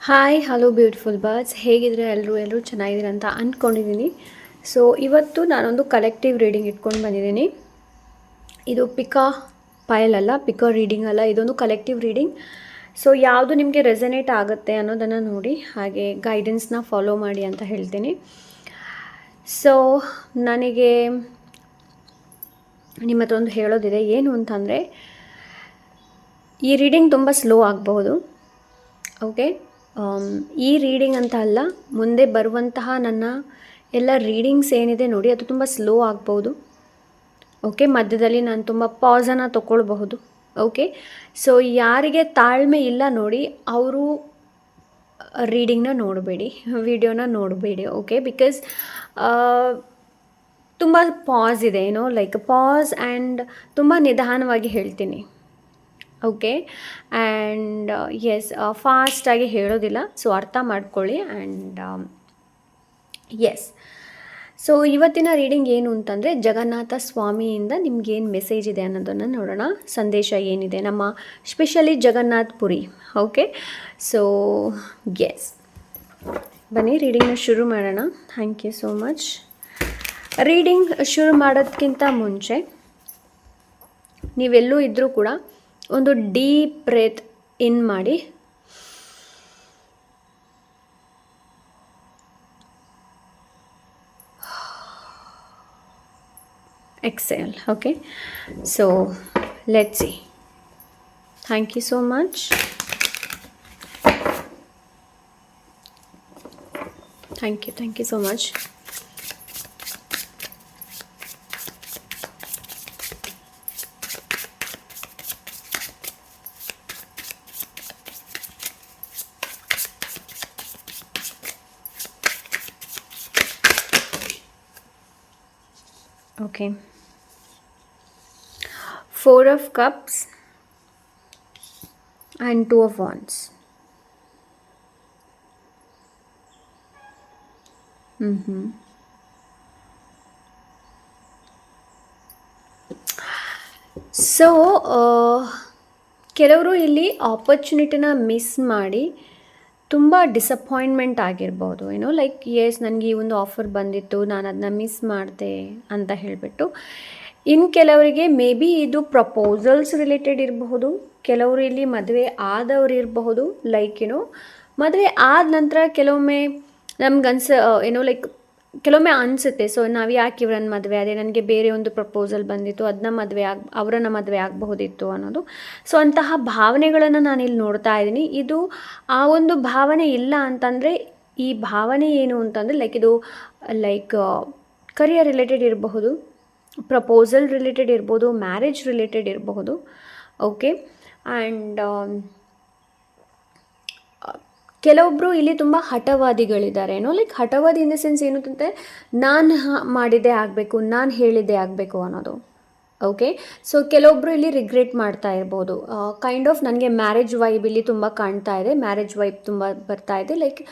Hi hello beautiful birds, ಹೇಗಿದ್ರೆ ಎಲ್ಲರೂ ಚೆನ್ನಾಗಿದ್ದೀರ ಅಂತ ಅಂದ್ಕೊಂಡಿದ್ದೀನಿ. ಸೊ ಇವತ್ತು ನಾನೊಂದು ಕಲೆಕ್ಟಿವ್ ರೀಡಿಂಗ್ ಇಟ್ಕೊಂಡು ಬಂದಿದ್ದೀನಿ. ಇದು ಪಿಕಾ ಪೈಲ್ ಅಲ್ಲ, ಪಿಕಾ ರೀಡಿಂಗ್ ಅಲ್ಲ, ಇದೊಂದು ಕಲೆಕ್ಟಿವ್ ರೀಡಿಂಗ್. ಸೊ ಯಾವುದು ನಿಮಗೆ ರೆಸನೇಟ್ ಆಗುತ್ತೆ ಅನ್ನೋದನ್ನು ನೋಡಿ, ಹಾಗೆ ಗೈಡೆನ್ಸ್ನ ಫಾಲೋ ಮಾಡಿ ಅಂತ ಹೇಳ್ತೀನಿ. ಸೊ ನನಗೆ ನಿಮ್ಮ ಹತ್ರ ಒಂದು ಹೇಳೋದಿದೆ. ಏನು ಅಂತಂದರೆ, ಈ ರೀಡಿಂಗ್ ತುಂಬ ಸ್ಲೋ ಆಗಬಹುದು. ಓಕೆ, ಈ ರೀಡಿಂಗ್ ಅಂತ ಅಲ್ಲ, ಮುಂದೆ ಬರುವಂತಹ ನನ್ನ ಎಲ್ಲ ರೀಡಿಂಗ್ಸ್ ಏನಿದೆ ನೋಡಿ, ಅದು ತುಂಬ ಸ್ಲೋ ಆಗ್ಬೋದು. ಓಕೆ, ಮಧ್ಯದಲ್ಲಿ ನಾನು ತುಂಬ ಪಾಸನ್ನು ತಗೊಳ್ಬಹುದು. ಓಕೆ, ಸೊ ಯಾರಿಗೆ ತಾಳ್ಮೆ ಇಲ್ಲ ನೋಡಿ, ಅವರು ರೀಡಿಂಗ್ನ ನೋಡಬೇಡಿ, ವಿಡಿಯೋನ ನೋಡಬೇಡಿ. ಓಕೆ, ಬಿಕಾಸ್ ತುಂಬ ಪಾಸ್ ಇದೆ, ಲೈಕ್ ಪಾಸ್ ಆ್ಯಂಡ್ ತುಂಬ ನಿಧಾನವಾಗಿ ಹೇಳ್ತೀನಿ. ಓಕೆ, ಆ್ಯಂಡ್ ಎಸ್, ಫಾಸ್ಟಾಗಿ ಹೇಳೋದಿಲ್ಲ, ಸೊ ಅರ್ಥ ಮಾಡ್ಕೊಳ್ಳಿ. ಆ್ಯಂಡ್ ಎಸ್, ಸೊ ಇವತ್ತಿನ ರೀಡಿಂಗ್ ಏನು ಅಂತಂದರೆ, ಜಗನ್ನಾಥ ಸ್ವಾಮಿಯಿಂದ ನಿಮ್ಗೇನು ಮೆಸೇಜ್ ಇದೆ ಅನ್ನೋದನ್ನು ನೋಡೋಣ. ಸಂದೇಶ ಏನಿದೆ ನಮ್ಮ specially Jagannath Puri. Okay, so yes, ಬನ್ನಿ ರೀಡಿಂಗ್ನ ಶುರು ಮಾಡೋಣ. Thank you so much. Reading ಶುರು ಮಾಡೋದಕ್ಕಿಂತ ಮುಂಚೆ ನೀವೆಲ್ಲೂ ಇದ್ದರೂ ಕೂಡ ಒಂದು ಡೀಪ್ ಬ್ರೆತ್ ಇನ್ ಮಾಡಿ, exhale. Okay, so let's see. Thank you so much. Thank you so much. Okay, 4 of Cups and 2 of Wands. So ಕೆಲವರು ಇಲ್ಲಿ ಆಪರ್ಚುನಿಟಿನ ಮಿಸ್ ಮಾಡಿ ತುಂಬ ಡಿಸಪಾಯಿಂಟ್ಮೆಂಟ್ ಆಗಿರ್ಬೋದು. ಲೈಕ್ ಎಸ್, ನನಗೆ ಈ ಒಂದು ಆಫರ್ ಬಂದಿತ್ತು, ನಾನು ಅದನ್ನ ಮಿಸ್ ಮಾಡಿದೆ ಅಂತ ಹೇಳಿಬಿಟ್ಟು. ಇನ್ನು ಕೆಲವರಿಗೆ ಮೇ ಬಿ ಇದು ಪ್ರಪೋಸಲ್ಸ್ ರಿಲೇಟೆಡ್ ಇರಬಹುದು. ಕೆಲವರು ಇಲ್ಲಿ ಮದುವೆ ಆದವ್ರು ಇರಬಹುದು. ಲೈಕ್ ಮದುವೆ ಆದ ನಂತರ ಕೆಲವೊಮ್ಮೆ ನಮ್ಗೆ ಲೈಕ್ ಕೆಲವೊಮ್ಮೆ ಅನಿಸುತ್ತೆ, ಸೊ ನಾವು ಯಾಕೆ ಇವ್ರನ್ನ ಮದುವೆ ಆದೆ, ನನಗೆ ಬೇರೆ ಒಂದು ಪ್ರಪೋಸಲ್ ಬಂದಿತ್ತು, ಅವರನ್ನು ಮದುವೆ ಆಗಬಹುದಿತ್ತು ಅನ್ನೋದು. ಸೊ ಅಂತಹ ಭಾವನೆಗಳನ್ನು ನಾನಿಲ್ಲಿ ನೋಡ್ತಾ ಇದ್ದೀನಿ. ಇದು ಆ ಒಂದು ಭಾವನೆ ಇಲ್ಲ ಅಂತಂದರೆ, ಈ ಭಾವನೆ ಏನು ಅಂತಂದರೆ ಇದು ಲೈಕ್ ಕರಿಯರ್ ರಿಲೇಟೆಡ್ ಇರಬಹುದು, ಪ್ರಪೋಸಲ್ ರಿಲೇಟೆಡ್ ಇರ್ಬೋದು, ಮ್ಯಾರೇಜ್ ರಿಲೇಟೆಡ್ ಇರಬಹುದು. ಓಕೆ, ಆ್ಯಂಡ್ ಕೆಲವೊಬ್ಬರು ಇಲ್ಲಿ ತುಂಬ ಹಠವಾದಿಗಳಿದ್ದಾರೆ. ಲೈಕ್ ಹಠವಾದಿ ಇನ್ ದ ಸೆನ್ಸ್ ಏನು ಅಂತಂದರೆ, ನಾನು ಮಾಡಿದ್ದೇ ಆಗಬೇಕು, ನಾನು ಹೇಳಿದ್ದೇ ಆಗಬೇಕು ಅನ್ನೋದು. ಓಕೆ, ಸೊ ಕೆಲವೊಬ್ಬರು ಇಲ್ಲಿ ರಿಗ್ರೆಟ್ ಮಾಡ್ತಾ ಇರ್ಬೋದು. ಕೈಂಡ್ ಆಫ್ ನನಗೆ ಮ್ಯಾರೇಜ್ ವೈಬ್ ಇಲ್ಲಿ ತುಂಬ ಕಾಣ್ತಾ ಇದೆ, ಮ್ಯಾರೇಜ್ ವೈಬ್ ತುಂಬ ಬರ್ತಾ ಇದೆ. ಲೈಕ್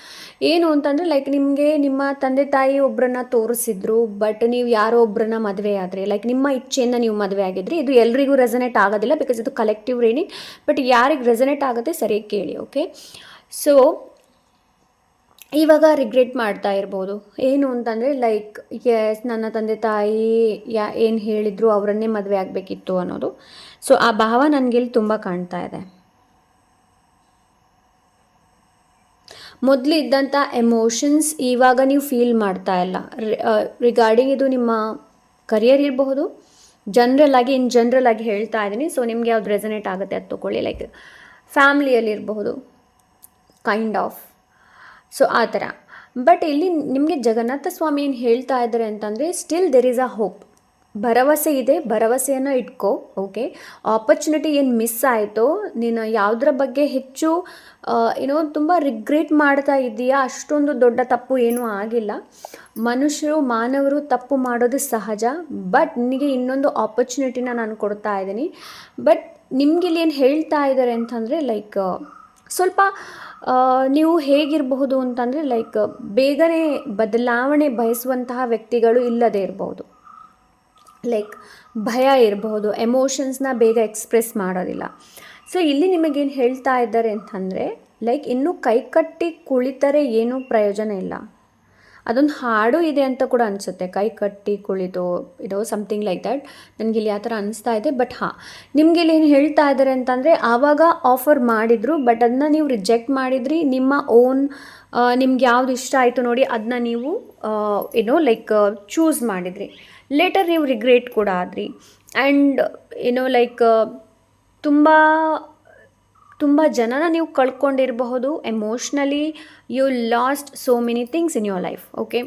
ಏನು ಅಂತಂದರೆ, ಲೈಕ್ ನಿಮಗೆ ನಿಮ್ಮ ತಂದೆ ತಾಯಿ ಒಬ್ಬರನ್ನ ತೋರಿಸಿದ್ರು, ಬಟ್ ನೀವು ಯಾರೋ ಒಬ್ಬರನ್ನ ಮದುವೆ ಆದರೆ, ಲೈಕ್ ನಿಮ್ಮ ಇಚ್ಛೆಯಿಂದ ನೀವು ಮದುವೆ ಆಗಿದ್ರಿ. ಇದು ಎಲ್ರಿಗೂ ರೆಸನೇಟ್ ಆಗೋದಿಲ್ಲ, ಬಿಕಾಸ್ ಇದು ಕಲೆಕ್ಟಿವ್ ರೀಡಿಂಗ್. ಬಟ್ ಯಾರಿಗೆ ರೆಸನೇಟ್ ಆಗುತ್ತೆ ಸರಿಯಾಗಿ ಕೇಳಿ. ಓಕೆ, ಸೊ ಇವಾಗ ರಿಗ್ರೆಟ್ ಮಾಡ್ತಾ ಇರ್ಬೋದು. ಏನು ಅಂತಂದರೆ, ಲೈಕ್ ಎಸ್, ನನ್ನ ತಂದೆ ತಾಯಿ ಏನು ಹೇಳಿದ್ರು ಅವರನ್ನೇ ಮದುವೆ ಆಗಬೇಕಿತ್ತು ಅನ್ನೋದು. ಸೊ ಆ ಭಾವ ನನಗಿಲ್ಲಿ ತುಂಬ ಕಾಣ್ತಾ ಇದೆ. ಮೊದಲು ಇದ್ದಂಥ ಎಮೋಷನ್ಸ್ ಇವಾಗ ನೀವು ಫೀಲ್ ಮಾಡ್ತಾ ಇಲ್ಲ. ರಿಗಾರ್ಡಿಂಗ್ ಇದು ನಿಮ್ಮ ಕರಿಯರ್ ಇರಬಹುದು, ಜನರಲ್ ಆಗಿ ಹೇಳ್ತಾ ಇದ್ದೀನಿ. ಸೊ ನಿಮಗೆ ಯಾವ್ದು ರೆಸನೇಟ್ ಆಗುತ್ತೆ ಅದು ತೊಗೊಳ್ಳಿ. ಲೈಕ್ ಫ್ಯಾಮ್ಲಿಯಲ್ಲಿ ಇರಬಹುದು, ಕೈಂಡ್ ಆಫ್. ಸೊ ಆ ಥರ. ಬಟ್ ಇಲ್ಲಿ ನಿಮಗೆ ಜಗನ್ನಾಥ ಸ್ವಾಮಿ ಏನು ಹೇಳ್ತಾ ಇದ್ದಾರೆ ಅಂತಂದರೆ, still there is a hope. ಭರವಸೆ ಇದೆ, ಭರವಸೆಯನ್ನು ಇಟ್ಕೋ. ಓಕೆ, ಆಪರ್ಚುನಿಟಿ ಏನು ಮಿಸ್ ಆಯಿತೋ, ನೀನು ಯಾವುದರ ಬಗ್ಗೆ ಹೆಚ್ಚು ತುಂಬ ರಿಗ್ರೆಟ್ ಮಾಡ್ತಾ ಇದ್ದೀಯಾ, ಅಷ್ಟೊಂದು ದೊಡ್ಡ ತಪ್ಪು ಏನೂ ಆಗಿಲ್ಲ. ಮಾನವರು ತಪ್ಪು ಮಾಡೋದು ಸಹಜ. ಬಟ್ ನಿನಗೆ ಇನ್ನೊಂದು ಆಪರ್ಚುನಿಟಿನ ನಾನು ಕೊಡ್ತಾ ಇದ್ದೀನಿ. ಬಟ್ ನಿಮಗಿಲ್ಲಿ ಏನು ಹೇಳ್ತಾ ಇದ್ದಾರೆ ಅಂತಂದರೆ, ಲೈಕ್ ಸ್ವಲ್ಪ ನೀವು ಹೇಗಿರಬಹುದು ಅಂತಂದರೆ, ಲೈಕ್ ಬೇಗನೆ ಬದಲಾವಣೆ ಬಯಸುವಂತಹ ವ್ಯಕ್ತಿಗಳು ಇಲ್ಲದೇ ಇರಬಹುದು. ಲೈಕ್ ಭಯ ಇರಬಹುದು, ಎಮೋಷನ್ಸ್ನ ಬೇಗ ಎಕ್ಸ್ಪ್ರೆಸ್ ಮಾಡೋದಿಲ್ಲ. ಸೊ ಇಲ್ಲಿ ನಿಮಗೇನು ಹೇಳ್ತಾ ಇದ್ದಾರೆ ಅಂತಂದರೆ, ಲೈಕ್ ಇನ್ನೂ ಕೈ ಕಟ್ಟಿ ಕುಳಿತರೆ ಏನೂ ಪ್ರಯೋಜನ ಇಲ್ಲ. ಅದೊಂದು ಹಾಡು ಇದೆ ಅಂತ ಕೂಡ ಅನಿಸುತ್ತೆ, ಕೈ ಕಟ್ಟಿ ಕುಳಿತು ಸಮಥಿಂಗ್ ಲೈಕ್ ದ್ಯಾಟ್. ನನಗೆ ಇಲ್ಲಿ ಆ ಥರ ಅನಿಸ್ತಾ ಇದೆ. ಬಟ್ ನಿಮಗೆ ಇಲ್ಲಿ ಏನು ಹೇಳ್ತಾ ಇದ್ದಾರೆ ಅಂತಂದರೆ, ಆವಾಗ ಆಫರ್ ಮಾಡಿದರು, ಬಟ್ ಅದನ್ನ ನೀವು ರಿಜೆಕ್ಟ್ ಮಾಡಿದ್ರಿ. ನಿಮ್ಮ ಓನ್ ನಿಮ್ಗೆ ಯಾವ್ದು ಇಷ್ಟ ಆಯಿತು ನೋಡಿ ಅದನ್ನ ನೀವು ಲೈಕ್ ಚೂಸ್ ಮಾಡಿದ್ರಿ. ಲೇಟರ್ ನೀವು ರಿಗ್ರೆಟ್ ಕೂಡ ಆದ್ರಿ. ಆ್ಯಂಡ್ ಲೈಕ್ ತುಂಬ ಜನನ ನೀವು ಕಳ್ಕೊಂಡಿರಬಹುದು. Emotionally you lost so many things in your life. Okay,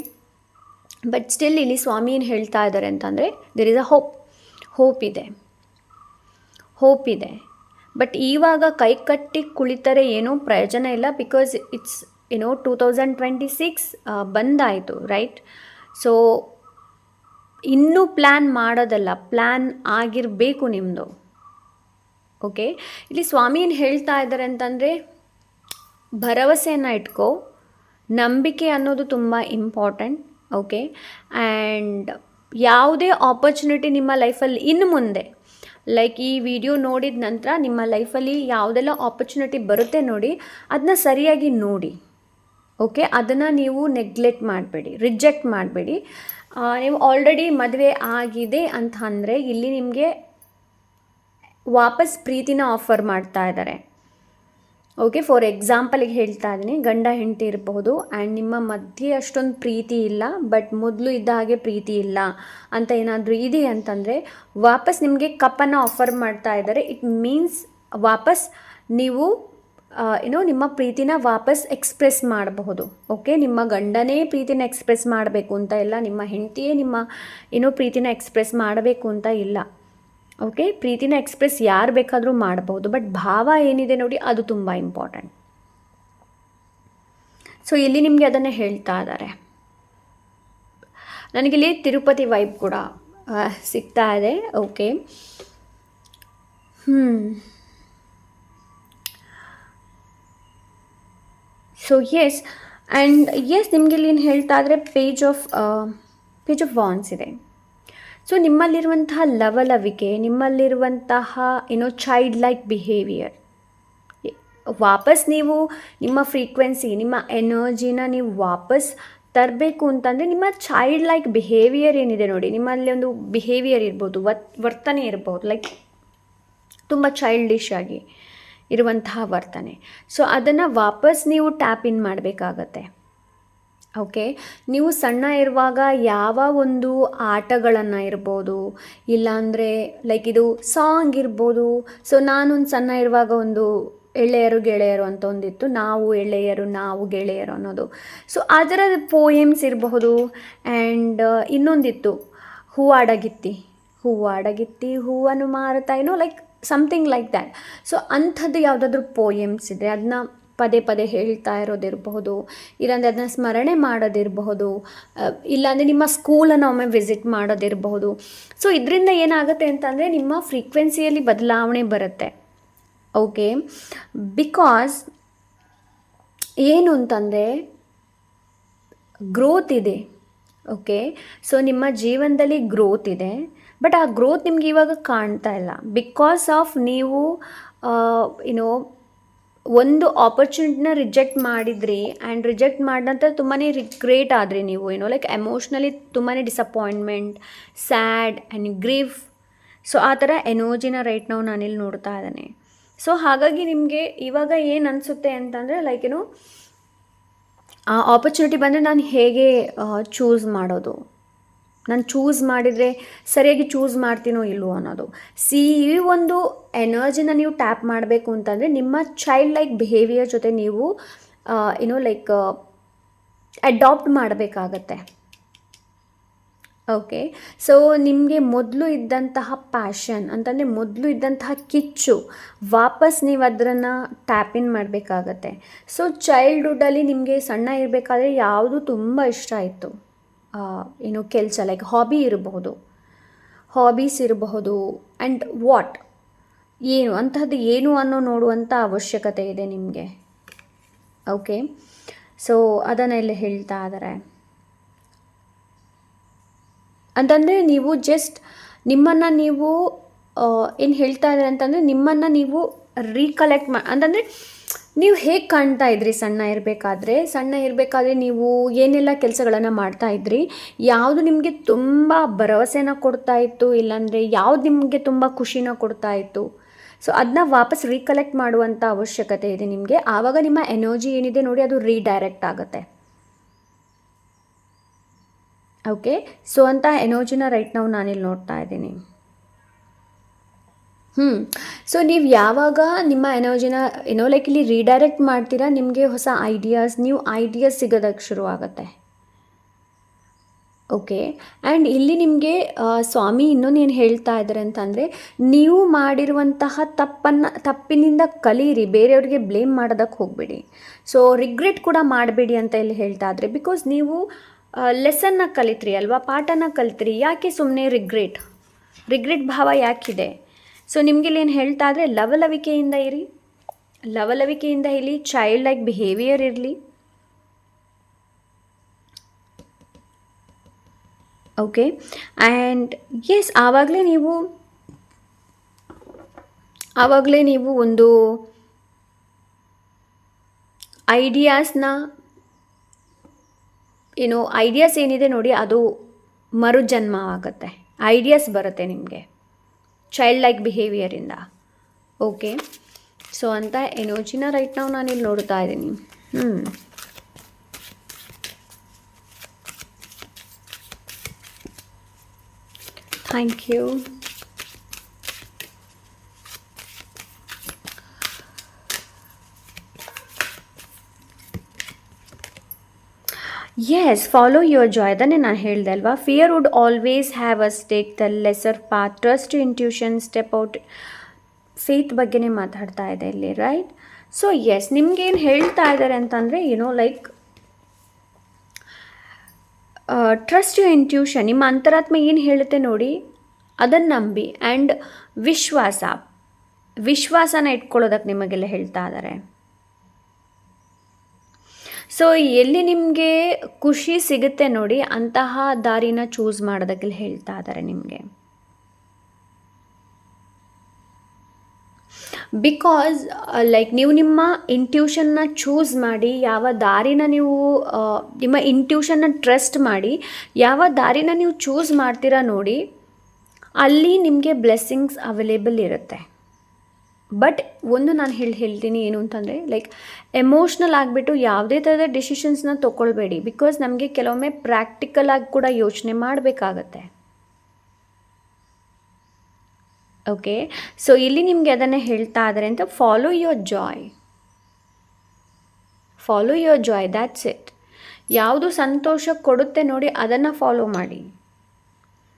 but still ಇಲ್ಲಿ ಸ್ವಾಮಿ ಏನು ಹೇಳ್ತಾ ಇದ್ದಾರೆ ಅಂತಂದರೆ, ದೇರ್ ಇಸ್ ಅ ಹೋಪ್ ಇದೆ. ಬಟ್ ಇವಾಗ ಕೈ ಕಟ್ಟಿ ಕುಳಿತರೆ ಏನೂ ಪ್ರಯೋಜನ ಇಲ್ಲ. ಬಿಕಾಸ್ ಇಟ್ಸ್ 2026 ಬಂದಾಯಿತು, ರೈಟ್? ಸೊ ಇನ್ನೂ ಪ್ಲ್ಯಾನ್ ಮಾಡೋದಲ್ಲ, ಪ್ಲ್ಯಾನ್ ಆಗಿರಬೇಕು ನಿಮ್ಮದು. ಓಕೆ, ಇಲ್ಲಿ ಸ್ವಾಮಿ ಏನು ಹೇಳ್ತಾ ಇದ್ದಾರೆ ಅಂತಂದರೆ, ಭರವಸೆಯನ್ನು ಇಟ್ಕೋ, ನಂಬಿಕೆ ಅನ್ನೋದು ತುಂಬ ಇಂಪಾರ್ಟೆಂಟ್. ಓಕೆ, ಆ್ಯಂಡ್ ಯಾವುದೇ ಆಪರ್ಚುನಿಟಿ ನಿಮ್ಮ ಲೈಫಲ್ಲಿ ಇನ್ನು ಮುಂದೆ, ಲೈಕ್ ಈ ವಿಡಿಯೋ ನೋಡಿದ ನಂತರ ನಿಮ್ಮ ಲೈಫಲ್ಲಿ ಯಾವುದೆಲ್ಲ ಆಪರ್ಚುನಿಟಿ ಬರುತ್ತೆ ನೋಡಿ, ಅದನ್ನ ಸರಿಯಾಗಿ ನೋಡಿ. ಓಕೆ, ಅದನ್ನು ನೀವು ನೆಗ್ಲೆಕ್ಟ್ ಮಾಡಬೇಡಿ, ರಿಜೆಕ್ಟ್ ಮಾಡಬೇಡಿ. ನೀವು ಆಲ್ರೆಡಿ ಮದುವೆ ಆಗಿದೆ ಅಂತ ಅಂದರೆ ಇಲ್ಲಿ ನಿಮಗೆ ವಾಪಸ್ ಪ್ರೀತಿನ ಆಫರ್ ಮಾಡ್ತಾ ಇದ್ದಾರೆ. ಓಕೆ, ಫಾರ್ ಎಕ್ಸಾಂಪಲಿಗೆ ಹೇಳ್ತಾ ಇದ್ದೀನಿ, ಗಂಡ ಹೆಂಡತಿ ಇರಬಹುದು ಆ್ಯಂಡ್ ನಿಮ್ಮ ಮಧ್ಯೆ ಅಷ್ಟೊಂದು ಪ್ರೀತಿ ಇಲ್ಲ, ಬಟ್ ಮೊದಲು ಇದ್ದ ಹಾಗೆ ಪ್ರೀತಿ ಇಲ್ಲ ಅಂತ ಏನಾದರೂ ಇದೆ ಅಂತಂದರೆ ವಾಪಸ್ ನಿಮಗೆ ಕಪ್ಪನ್ನು ಆಫರ್ ಮಾಡ್ತಾ ಇದ್ದಾರೆ. ಇಟ್ ಮೀನ್ಸ್ ವಾಪಸ್ ನೀವು ನಿಮ್ಮ ಪ್ರೀತಿನ ವಾಪಸ್ ಎಕ್ಸ್ಪ್ರೆಸ್ ಮಾಡಬಹುದು. ಓಕೆ, ನಿಮ್ಮ ಗಂಡನೇ ಪ್ರೀತಿನ ಎಕ್ಸ್ಪ್ರೆಸ್ ಮಾಡಬೇಕು ಅಂತ ಇಲ್ಲ, ನಿಮ್ಮ ಹೆಂಡತಿಯೇ ನಿಮ್ಮ ಪ್ರೀತಿನ ಎಕ್ಸ್ಪ್ರೆಸ್ ಮಾಡಬೇಕು ಅಂತ ಇಲ್ಲ. ಓಕೆ, ಪ್ರೀತಿನ ಎಕ್ಸ್ಪ್ರೆಸ್ ಯಾರು ಬೇಕಾದರೂ ಮಾಡಬಹುದು, ಬಟ್ ಭಾವ ಏನಿದೆ ನೋಡಿ ಅದು ತುಂಬ ಇಂಪಾರ್ಟೆಂಟ್. ಸೊ ಇಲ್ಲಿ ನಿಮಗೆ ಅದನ್ನೇ ಹೇಳ್ತಾ ಇದ್ದಾರೆ. ನನಗಿಲ್ಲಿ ತಿರುಪತಿ ವೈಬ್ ಕೂಡ ಸಿಗ್ತಾ ಇದೆ. Okay, so yes, and yes, ನಿಮಗೆ ಇಲ್ಲಿ ಏನು ಹೇಳ್ತಾ ಇದ್ರೆ ಪೇಜ್ ಆಫ್ ವಾನ್ಸ್ ಇದೆ. ಸೊ ನಿಮ್ಮಲ್ಲಿರುವಂತಹ ಲವಲವಿಕೆ, ನಿಮ್ಮಲ್ಲಿರುವಂತಹ ಚೈಲ್ಡ್ ಲೈಕ್ ಬಿಹೇವಿಯರ್, ವಾಪಸ್ ನೀವು ನಿಮ್ಮ ಫ್ರೀಕ್ವೆನ್ಸಿ, ನಿಮ್ಮ ಎನರ್ಜಿನ ನೀವು ವಾಪಸ್ ತರಬೇಕು ಅಂತಂದರೆ ನಿಮ್ಮ ಚೈಲ್ಡ್ ಲೈಕ್ ಬಿಹೇವಿಯರ್ ಏನಿದೆ ನೋಡಿ, ನಿಮ್ಮಲ್ಲಿ ಒಂದು ಬಿಹೇವಿಯರ್ ಇರ್ಬೋದು, ವರ್ತನೆ ಇರ್ಬೋದು, ಲೈಕ್ ತುಂಬ ಚೈಲ್ಡಿಶ್ ಆಗಿ ಇರುವಂತಹ ವರ್ತನೆ. ಸೊ ಅದನ್ನು ವಾಪಸ್ ನೀವು ಟ್ಯಾಪ್ ಇನ್ ಮಾಡಬೇಕಾಗತ್ತೆ. ಓಕೆ, ನೀವು ಸಣ್ಣ ಇರುವಾಗ ಯಾವ ಒಂದು ಆಟಗಳನ್ನು ಇರ್ಬೋದು, ಇಲ್ಲಾಂದರೆ ಲೈಕ್ ಇದು ಸಾಂಗ್ ಇರ್ಬೋದು. ಸೊ ನಾನೊಂದು ಸಣ್ಣ ಇರುವಾಗ ಒಂದು ಎಳೆಯರು ಗೆಳೆಯರು ಅಂತ ಒಂದಿತ್ತು, ನಾವು ಎಳೆಯರು ನಾವು ಗೆಳೆಯರು ಅನ್ನೋದು. ಸೊ ಅದರ ಪೋಯಮ್ಸ್ ಇರಬಹುದು. ಆ್ಯಂಡ್ ಇನ್ನೊಂದಿತ್ತು, ಹೂವಾಡಗಿತ್ತಿ ಹೂವನ್ನು ಮಾರುತ್ತಾ, like something like that. So ಅಂಥದ್ದು ಯಾವುದಾದ್ರೂ ಪೋಯಮ್ಸ್ ಇದ್ದರೆ ಅದನ್ನ ಪದೇ ಪದೇ ಹೇಳ್ತಾ ಇರೋದಿರಬಹುದು, ಇಲ್ಲಾಂದರೆ ಅದನ್ನ ಸ್ಮರಣೆ ಮಾಡೋದಿರಬಹುದು, ಇಲ್ಲಾಂದರೆ ನಿಮ್ಮ ಸ್ಕೂಲನ್ನು ಒಮ್ಮೆ ವಿಸಿಟ್ ಮಾಡೋದಿರಬಹುದು. ಸೊ ಇದರಿಂದ ಏನಾಗುತ್ತೆ ಅಂತಂದರೆ ನಿಮ್ಮ ಫ್ರೀಕ್ವೆನ್ಸಿಯಲ್ಲಿ ಬದಲಾವಣೆ ಬರುತ್ತೆ. ಓಕೆ, ಬಿಕಾಸ್ ಏನು ಅಂತಂದರೆ ಗ್ರೋತ್ ಇದೆ. ಓಕೆ, ಸೊ ನಿಮ್ಮ ಜೀವನದಲ್ಲಿ ಗ್ರೋತ್ ಇದೆ, ಬಟ್ ಆ ಗ್ರೋತ್ ನಿಮ್ಗೆ ಇವಾಗ ಕಾಣ್ತಾ ಇಲ್ಲ. ಬಿಕಾಸ್ ಆಫ್ ನೀವು ಒಂದು ಆಪರ್ಚುನಿಟಿನ ರಿಜೆಕ್ಟ್ ಮಾಡಿದ್ರಿ, ಆ್ಯಂಡ್ ರಿಜೆಕ್ಟ್ ಮಾಡಿದಂಥ ತುಂಬಾ ರಿಗ್ರೇಟ್ ಆದರೆ ನೀವು ಲೈಕ್ ಎಮೋಷ್ನಲಿ ತುಂಬಾ disappointment, sad and grief. So ಆ ಥರ ಎನರ್ಜಿನ ರೈಟ್ ನಾವು ನಾನಿಲ್ಲಿ ನೋಡ್ತಾ ಇದ್ದೇನೆ. ಸೊ ಹಾಗಾಗಿ ನಿಮಗೆ ಇವಾಗ ಏನು ಅನಿಸುತ್ತೆ ಅಂತಂದರೆ ಲೈಕ್ ಆ ಆಪರ್ಚುನಿಟಿ ಬಂದರೆ ನಾನು ಹೇಗೆ ಚೂಸ್ ಮಾಡೋದು, ನಾನು ಚೂಸ್ ಮಾಡಿದರೆ ಸರಿಯಾಗಿ ಚೂಸ್ ಮಾಡ್ತೀನೋ ಇಲ್ವೋ ಅನ್ನೋದು. ಈ ಒಂದು ಎನರ್ಜಿನ ನೀವು ಟ್ಯಾಪ್ ಮಾಡಬೇಕು ಅಂತಂದರೆ ನಿಮ್ಮ ಚೈಲ್ಡ್ ಲೈಕ್ ಬಿಹೇವಿಯರ್ ಜೊತೆ ನೀವು ಲೈಕ್ ಅಡಾಪ್ಟ್ ಮಾಡಬೇಕಾಗತ್ತೆ. ಓಕೆ, ಸೊ ನಿಮಗೆ ಮೊದಲು ಇದ್ದಂತಹ ಪ್ಯಾಷನ್ ಅಂತಂದರೆ ಮೊದಲು ಇದ್ದಂತಹ ಕಿಚ್ಚು ವಾಪಸ್ ನೀವು ಅದನ್ನು ಟ್ಯಾಪ್ ಇನ್ ಮಾಡಬೇಕಾಗತ್ತೆ. ಸೊ ಚೈಲ್ಡ್ಹುಡ್ಡಲ್ಲಿ ನಿಮಗೆ ಸಣ್ಣ ಇರಬೇಕಾದ್ರೆ ಯಾವುದು ತುಂಬ ಇಷ್ಟ ಆಯಿತು, ಕೆಲಸ ಲೈಕ್ ಹಾಬೀಸ್ ಇರಬಹುದು ಆ್ಯಂಡ್ ವಾಟ್ ಅಂತಹದ್ದು ಏನು ಅನ್ನೋ ನೋಡುವಂಥ ಅವಶ್ಯಕತೆ ಇದೆ ನಿಮಗೆ. ಓಕೆ, ಸೊ ಅದನ್ನು ಇಲ್ಲಿ ಹೇಳ್ತಾ ಇದ್ದಾರೆ ಅಂತಂದರೆ ನೀವು ಜಸ್ಟ್ ನಿಮ್ಮನ್ನು ನೀವು ಏನು ಹೇಳ್ತಾ ಇದ್ದಾರೆ ಅಂತಂದರೆ ನಿಮ್ಮನ್ನು ನೀವು ರೀಕಲೆಕ್ಟ್ ಅಂತಂದರೆ ನೀವು ಹೇಗೆ ಕಾಣ್ತಾ ಇದ್ರಿ ಸಣ್ಣ ಇರಬೇಕಾದ್ರೆ ನೀವು ಏನೆಲ್ಲ ಕೆಲಸಗಳನ್ನು ಮಾಡ್ತಾ ಇದ್ರಿ, ಯಾವುದು ನಿಮಗೆ ತುಂಬ ಭರವಸೆನ ಕೊಡ್ತಾ ಇತ್ತು, ಇಲ್ಲಾಂದರೆ ಯಾವ್ದು ನಿಮಗೆ ತುಂಬ ಖುಷಿನ ಕೊಡ್ತಾ ಇತ್ತು? ಸೊ ಅದನ್ನ ವಾಪಸ್ ರೀಕಲೆಕ್ಟ್ ಮಾಡುವಂಥ ಅವಶ್ಯಕತೆ ಇದೆ ನಿಮಗೆ. ಆವಾಗ ನಿಮ್ಮ ಎನರ್ಜಿ ಏನಿದೆ ನೋಡಿ ಅದು ರೀಡೈರೆಕ್ಟ್ ಆಗುತ್ತೆ. ಓಕೆ, ಸೊ ಅಂತ ಎನರ್ಜಿನ ರೈಟ್ ನಾವು ನಾನಿಲ್ಲಿ ನೋಡ್ತಾ ಇದ್ದೀನಿ. ಸೊ ನೀವು ಯಾವಾಗ ನಿಮ್ಮ ಎನರ್ಜಿನ ಲೈಕ್ ಇಲ್ಲಿ ರೀಡೈರೆಕ್ಟ್ ಮಾಡ್ತೀರಾ, ನಿಮಗೆ ಹೊಸ ಐಡಿಯಾಸ್, ನ್ಯೂ ಐಡಿಯಾಸ್ ಸಿಗೋದಕ್ಕೆ ಶುರು ಆಗುತ್ತೆ. ಓಕೆ, ಆ್ಯಂಡ್ ಇಲ್ಲಿ ನಿಮಗೆ ಸ್ವಾಮಿ ಇನ್ನೊಂದು ಏನು ಹೇಳ್ತಾ ಇದ್ದಾರೆ ಅಂತಂದರೆ, ನೀವು ಮಾಡಿರುವಂತಹ ತಪ್ಪಿನಿಂದ ಕಲೀರಿ, ಬೇರೆಯವ್ರಿಗೆ ಬ್ಲೇಮ್ ಮಾಡೋದಕ್ಕೆ ಹೋಗಬೇಡಿ. ಸೊ ರಿಗ್ರೆಟ್ ಕೂಡ ಮಾಡಬೇಡಿ ಅಂತ ಇಲ್ಲಿ ಹೇಳ್ತಾ ಇದ್ದಾರೆ. ಬಿಕಾಸ್ ನೀವು ಲೆಸನ್ನ ಕಲಿತ್ರಿ ಅಲ್ವಾ, ಪಾಠನ ಕಲಿತ್ರಿ, ಯಾಕೆ ಸುಮ್ಮನೆ ರಿಗ್ರೆಟ್ ಭಾವ ಯಾಕಿದೆ? ಸೊ ನಿಮಗಿಲ್ಲಿ ಏನು ಹೇಳ್ತಾ ಇದ್ರೆ, ಲವಲವಿಕೆಯಿಂದ ಇಲ್ಲಿ ಚೈಲ್ಡ್ ಲೈಕ್ ಬಿಹೇವಿಯರ್ ಇರಲಿ. ಓಕೆ, ಆ್ಯಂಡ್ ಎಸ್ ಆವಾಗಲೇ ನೀವು ಒಂದು ಐಡಿಯಾಸ್ ಏನಿದೆ ನೋಡಿ ಅದು ಮರುಜನ್ಮ ಆಗುತ್ತೆ, ಐಡಿಯಾಸ್ ಬರುತ್ತೆ ನಿಮಗೆ ಚೈಲ್ಡ್ ಲೈಕ್ ಬಿಹೇವಿಯರಿಂದ. ಓಕೆ, ಸೊ ಅಂತ ಎನರ್ಜಿನ ರೈಟ್ ನಾವು ನಾನಿಲ್ಲಿ ನೋಡ್ತಾ ಇದ್ದೀನಿ. Thank you. Yes, follow your joy. ಅದನ್ನೇ ನಾನು ಹೇಳಿದೆ ಅಲ್ವಾ, fear would always have us take the lesser path, trust intuition, step out. Faith ಬಗ್ಗೆನೇ ಮಾತಾಡ್ತಾ ಇದೆ ಇಲ್ಲಿ, ರೈಟ್? ಸೊ ಎಸ್, ನಿಮ್ಗೇನು ಹೇಳ್ತಾ ಇದ್ದಾರೆ ಅಂತಂದರೆ ಲೈಕ್ ಟ್ರಸ್ಟ್ ಯುವರ್ ಇಂಟ್ಯೂಷನ್, ನಿಮ್ಮ ಅಂತರಾತ್ಮ ಏನು ಹೇಳುತ್ತೆ ನೋಡಿ ಅದನ್ನು ನಂಬಿ, ಆ್ಯಂಡ್ ವಿಶ್ವಾಸನ ಇಟ್ಕೊಳ್ಳೋದಕ್ಕೆ ನಿಮಗೆಲ್ಲ ಹೇಳ್ತಾ ಇದ್ದಾರೆ. ಸೊ ಎಲ್ಲಿ ನಿಮಗೆ ಖುಷಿ ಸಿಗುತ್ತೆ ನೋಡಿ ಅಂತಹ ದಾರಿನ ಚೂಸ್ ಮಾಡೋದಕ್ಕೆ ಹೇಳ್ತಾ ಇದ್ದಾರೆ ನಿಮಗೆ. ಬಿಕಾಸ್ ಲೈಕ್ ನೀವು ನಿಮ್ಮ ಇಂಟ್ಯೂಷನ್ನ ಚೂಸ್ ಮಾಡಿ, ಯಾವ ದಾರಿನ ನೀವು ನಿಮ್ಮ ಇಂಟ್ಯೂಷನ್ನ ಟ್ರಸ್ಟ್ ಮಾಡಿ ಯಾವ ದಾರಿನ ನೀವು ಚೂಸ್ ಮಾಡ್ತೀರಾ ನೋಡಿ, ಅಲ್ಲಿ ನಿಮಗೆ ಬ್ಲೆಸ್ಸಿಂಗ್ಸ್ ಅವೈಲೇಬಲ್ ಇರುತ್ತೆ. ಬಟ್ ಒಂದು ನಾನು ಹೇಳ್ತೀನಿ ಏನು ಅಂತಂದರೆ, ಲೈಕ್ ಎಮೋಷ್ನಲ್ ಆಗಿಬಿಟ್ಟು ಯಾವುದೇ ಥರದ ಡಿಸಿಷನ್ಸ್ನ ತೊಗೊಳ್ಬೇಡಿ. ಬಿಕಾಸ್ ನಮಗೆ ಕೆಲವೊಮ್ಮೆ ಪ್ರಾಕ್ಟಿಕಲ್ ಆಗಿ ಕೂಡ ಯೋಚನೆ ಮಾಡಬೇಕಾಗತ್ತೆ. ಓಕೆ, ಸೊ ಇಲ್ಲಿ ನಿಮಗೆ ಅದನ್ನೇ ಹೇಳ್ತಾ ಇದ್ದಾರೆ ಅಂತ, follow your Joy, that's it. ಯಾವುದು ಸಂತೋಷ ಕೊಡುತ್ತೆ ನೋಡಿ ಅದನ್ನು ಫಾಲೋ ಮಾಡಿ.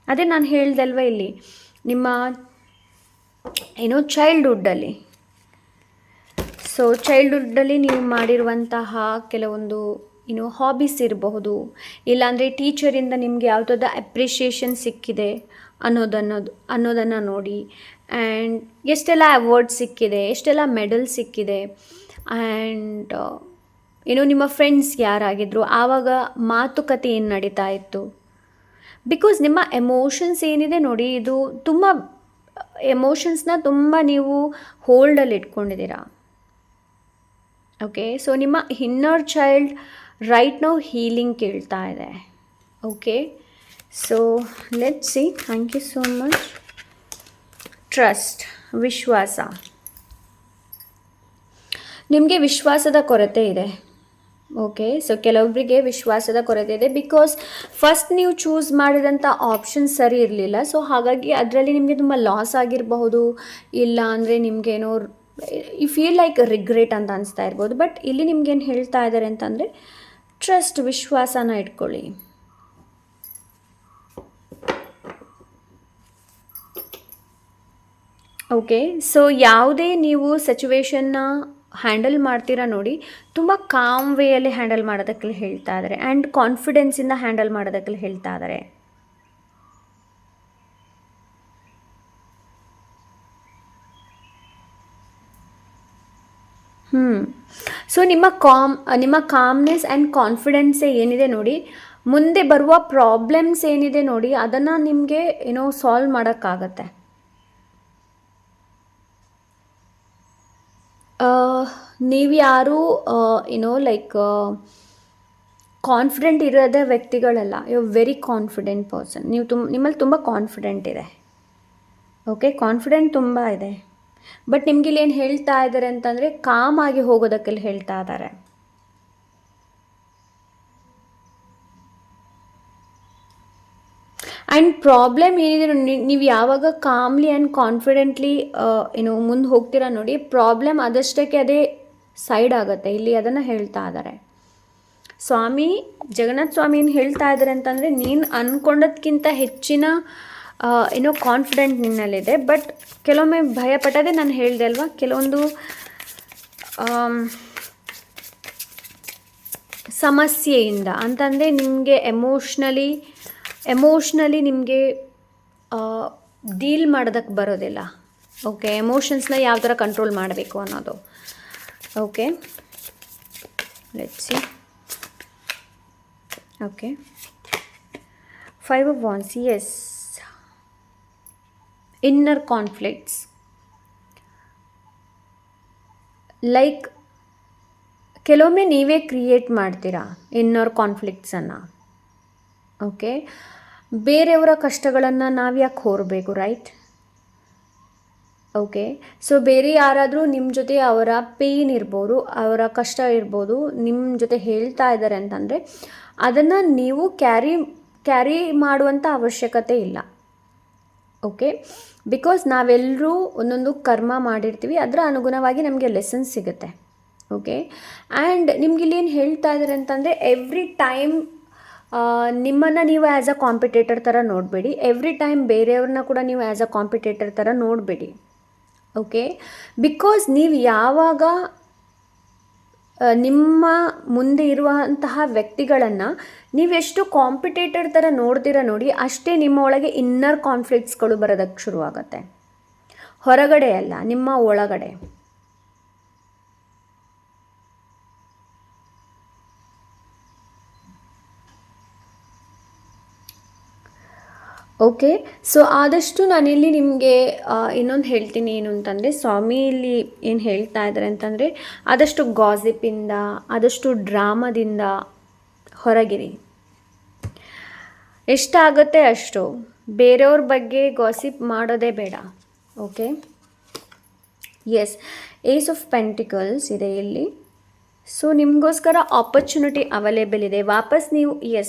ಅದೇ ನಾನು ಹೇಳ್ದಲ್ವ ಇಲ್ಲಿ ನಿಮ್ಮ ಚೈಲ್ಡ್ಹುಡ್ಡಲ್ಲಿ. ಸೊ ಚೈಲ್ಡ್ಹುಡ್ಡಲ್ಲಿ ನೀವು ಮಾಡಿರುವಂತಹ ಕೆಲವೊಂದು ಹಾಬೀಸ್ ಇರಬಹುದು, ಇಲ್ಲಾಂದರೆ ಟೀಚರಿಂದ ನಿಮಗೆ ಯಾವುದಾದ ಅಪ್ರಿಷಿಯೇಷನ್ ಸಿಕ್ಕಿದೆ ಅನ್ನೋದನ್ನು ನೋಡಿ, ಆ್ಯಂಡ್ ಎಷ್ಟೆಲ್ಲ ಅವಾರ್ಡ್ ಸಿಕ್ಕಿದೆ, ಎಷ್ಟೆಲ್ಲ ಮೆಡಲ್ ಸಿಕ್ಕಿದೆ, ಆ್ಯಂಡ್ ನಿಮ್ಮ ಫ್ರೆಂಡ್ಸ್ ಯಾರಾಗಿದ್ದರು, ಆವಾಗ ಮಾತುಕತೆ ಏನು ನಡೀತಾ ಇತ್ತು. ಬಿಕಾಸ್ ನಿಮ್ಮ ಎಮೋಷನ್ಸ್ ಏನಿದೆ ನೋಡಿ, ಇದು ತುಂಬ ಎಮೋಷನ್ಸ್ನ ತುಂಬ ನೀವು ಹೋಲ್ಡಲ್ಲಿ ಇಟ್ಕೊಂಡಿದ್ದೀರಾ. ಓಕೆ, ಸೊ ನಿಮ್ಮ inner child right now healing ಕೇಳ್ತಾ ಇದೆ. Okay, so let see. Thank you so much. Trust, ವಿಶ್ವಾಸ. ನಿಮಗೆ ವಿಶ್ವಾಸದ ಕೊರತೆ ಇದೆ. ಓಕೆ, ಸೊ ಕೆಲವೊಬ್ಬರಿಗೆ ವಿಶ್ವಾಸದ ಕೊರತೆ ಇದೆ. ಬಿಕಾಸ್ ಫಸ್ಟ್ ನೀವು ಚೂಸ್ ಮಾಡಿದಂಥ ಆಪ್ಷನ್ ಸರಿ ಇರಲಿಲ್ಲ. ಸೊ ಹಾಗಾಗಿ ಅದರಲ್ಲಿ ನಿಮಗೆ ತುಂಬ ಲಾಸ್ ಆಗಿರಬಹುದು, ಇಲ್ಲ ಅಂದರೆ ನಿಮಗೇನೋ ಯು ಫೀಲ್ ಲೈಕ್ ರಿಗ್ರೆಟ್ ಅಂತ ಅನಿಸ್ತಾ ಇರ್ಬೋದು. ಬಟ್ ಇಲ್ಲಿ ನಿಮ್ಗೇನು ಹೇಳ್ತಾ ಇದ್ದಾರೆ ಅಂತಂದರೆ, ಟ್ರಸ್ಟ್, ವಿಶ್ವಾಸನ ಇಟ್ಕೊಳ್ಳಿ. ಓಕೆ, ಸೊ ಯಾವುದೇ ನೀವು ಸಿಚುವೇಶನ್ನ ಹ್ಯಾಂಡಲ್ ಮಾಡ್ತೀರಾ ನೋಡಿ, ತುಂಬ ಕಾಮ್ ವೇಯಲ್ಲಿ ಹ್ಯಾಂಡಲ್ ಮಾಡೋದಕ್ಕೆ ಹೇಳ್ತಾ ಇದ್ದಾರೆ, ಆ್ಯಂಡ್ ಕಾನ್ಫಿಡೆನ್ಸಿಂದ ಹ್ಯಾಂಡಲ್ ಮಾಡೋದಕ್ಕೆ ಹೇಳ್ತಾ ಇದ್ದಾರೆ. ಸೊ ನಿಮ್ಮ ಕಾಮ್ನೆಸ್ ಆ್ಯಂಡ್ ಕಾನ್ಫಿಡೆನ್ಸೇ ಏನಿದೆ ನೋಡಿ, ಮುಂದೆ ಬರುವ ಪ್ರಾಬ್ಲಮ್ಸ್ ಏನಿದೆ ನೋಡಿ ಅದನ್ನು ನಿಮಗೆ ಸಾಲ್ವ್ ಮಾಡೋಕ್ಕಾಗತ್ತೆ. ನೀವು ಯಾರು ಲೈಕ್ ಕಾನ್ಫಿಡೆಂಟ್ ಇರೋದೇ ವ್ಯಕ್ತಿಗಳಲ್ಲ. You very confident person. ನೀವು ನಿಮ್ಮಲ್ಲಿ ತುಂಬ ಕಾನ್ಫಿಡೆಂಟ್ ಇದೆ. ಓಕೆ, ಕಾನ್ಫಿಡೆಂಟ್ ತುಂಬ ಇದೆ. ಬಟ್ ನಿಮ್ಗೆ ಇಲ್ಲಿ ಏನು ಹೇಳ್ತಾ ಇದ್ದಾರೆ ಅಂತಂದರೆ ಕಾಮ್ ಆಗಿ ಹೋಗೋದಕ್ಕೆಲ್ಲ ಹೇಳ್ತಾ ಇದ್ದಾರೆ. ಆ್ಯಂಡ್ ಪ್ರಾಬ್ಲಮ್ ಏನಿದೆ, ನೀವು ಯಾವಾಗ ಕಾಮ್ಲಿ ಆ್ಯಂಡ್ ಕಾನ್ಫಿಡೆಂಟ್ಲಿ ಮುಂದೆ ಹೋಗ್ತೀರಾ ನೋಡಿ, ಪ್ರಾಬ್ಲಮ್ ಅದಷ್ಟಕ್ಕೆ ಅದೇ ಸೈಡ್ ಆಗುತ್ತೆ. ಇಲ್ಲಿ ಅದನ್ನು ಹೇಳ್ತಾ ಇದ್ದಾರೆ ಸ್ವಾಮಿ. ಜಗನ್ನಾಥ ಸ್ವಾಮಿ ಏನು ಹೇಳ್ತಾ ಇದ್ದಾರೆ ಅಂತಂದರೆ, ನೀನು ಅಂದ್ಕೊಂಡದ್ಕಿಂತ ಹೆಚ್ಚಿನ ಕಾನ್ಫಿಡೆಂಟ್ ನಿನ್ನಲ್ಲಿದೆ. ಬಟ್ ಕೆಲವೊಮ್ಮೆ ಭಯಪಟ್ಟದೆ ನಾನು ಹೇಳಿದೆ ಅಲ್ವಾ, ಕೆಲವೊಂದು ಸಮಸ್ಯೆಯಿಂದ ಅಂತಂದರೆ ನಿಮಗೆ ಎಮೋಷ್ನಲಿ ನಿಮಗೆ ಡೀಲ್ ಮಾಡೋದಕ್ಕೆ ಬರೋದಿಲ್ಲ. ಓಕೆ, ಎಮೋಷನ್ಸ್ನ ಯಾವ ಥರ ಕಂಟ್ರೋಲ್ ಮಾಡಬೇಕು ಅನ್ನೋದು. Okay, let's see. Okay, 5 of Wands. Yes, inner conflicts. Like ಕೆಲವೊಮ್ಮೆ ನೀವೇ ಕ್ರಿಯೇಟ್ ಮಾಡ್ತೀರಾ ಇನ್ನರ್ ಕಾನ್ಫ್ಲಿಕ್ಟ್ಸನ್ನು. ಓಕೆ, ಬೇರೆಯವರ ಕಷ್ಟಗಳನ್ನು ನಾವು ಯಾಕೆ ಹೊರಬೇಕು, ರೈಟ್? ಓಕೆ, ಸೊ ಬೇರೆ ಯಾರಾದರೂ ನಿಮ್ಮ ಜೊತೆ ಅವರ ಪೇಯ್ನ್ ಇರ್ಬೋದು, ಅವರ ಕಷ್ಟ ಇರ್ಬೋದು, ನಿಮ್ಮ ಜೊತೆ ಹೇಳ್ತಾ ಇದ್ದಾರೆ ಅಂತಂದರೆ ಅದನ್ನು ನೀವು ಕ್ಯಾರಿ ಮಾಡುವಂಥ ಅವಶ್ಯಕತೆ ಇಲ್ಲ. ಓಕೆ, ಬಿಕಾಸ್ ನಾವೆಲ್ಲರೂ ಒಂದೊಂದು ಕರ್ಮ ಮಾಡಿರ್ತೀವಿ, ಅದರ ಅನುಗುಣವಾಗಿ ನಮಗೆ ಲೆಸನ್ಸ್ ಸಿಗುತ್ತೆ. ಓಕೆ, ಆ್ಯಂಡ್ ನಿಮ್ಗೆ ಇಲ್ಲಿ ಏನು ಹೇಳ್ತಾ ಇದ್ದಾರೆ ಅಂತಂದರೆ, ಎವ್ರಿ ಟೈಮ್ ನಿಮ್ಮನ್ನು ನೀವು ಆ್ಯಸ್ ಅ ಕಾಂಪಿಟೇಟರ್ ಥರ ನೋಡಬೇಡಿ. ಎವ್ರಿ ಟೈಮ್ ಬೇರೆಯವ್ರನ್ನ ಕೂಡ ನೀವು ಆ್ಯಸ್ ಅ ಕಾಂಪಿಟೇಟರ್ ಥರ ನೋಡಬೇಡಿ. ಓಕೆ, ಬಿಕಾಸ್ ನೀವು ಯಾವಾಗ ನಿಮ್ಮ ಮುಂದೆ ಇರುವಂತಹ ವ್ಯಕ್ತಿಗಳನ್ನು ನೀವೆಷ್ಟು ಕಾಂಪಿಟೇಟರ್ ಥರ ನೋಡ್ತೀರ ನೋಡಿ, ಅಷ್ಟೇ ನಿಮ್ಮ ಒಳಗೆ ಇನ್ನರ್ ಕಾನ್ಫ್ಲಿಕ್ಟ್ಸ್ಗಳು ಬರೋದಕ್ಕೆ ಶುರುವಾಗುತ್ತೆ. ಹೊರಗಡೆ ಅಲ್ಲ, ನಿಮ್ಮ ಒಳಗಡೆ. ಓಕೆ, ಸೊ ಆದಷ್ಟು ನಾನಿಲ್ಲಿ ನಿಮಗೆ ಇನ್ನೊಂದು ಹೇಳ್ತೀನಿ. ಏನು ಅಂತಂದರೆ, ಸ್ವಾಮಿ ಇಲ್ಲಿ ಏನು ಹೇಳ್ತಾ ಇದ್ದಾರೆ ಅಂತಂದರೆ, ಆದಷ್ಟು ಗಾಸಿಪಿಂದ, ಆದಷ್ಟು ಡ್ರಾಮಾದಿಂದ ಹೊರಗಿರಿ. ಎಷ್ಟಾಗುತ್ತೆ ಅಷ್ಟು ಬೇರೆಯವ್ರ ಬಗ್ಗೆ ಗಾಸಿಪ್ ಮಾಡೋದೇ ಬೇಡ. Okay, yes, ace of pentacles ಇದೆ ಇಲ್ಲಿ. ಸೊ ನಿಮಗೋಸ್ಕರ ಆಪರ್ಚುನಿಟಿ ಅವೈಲೇಬಲ್ ಇದೆ. ವಾಪಸ್ ನೀವು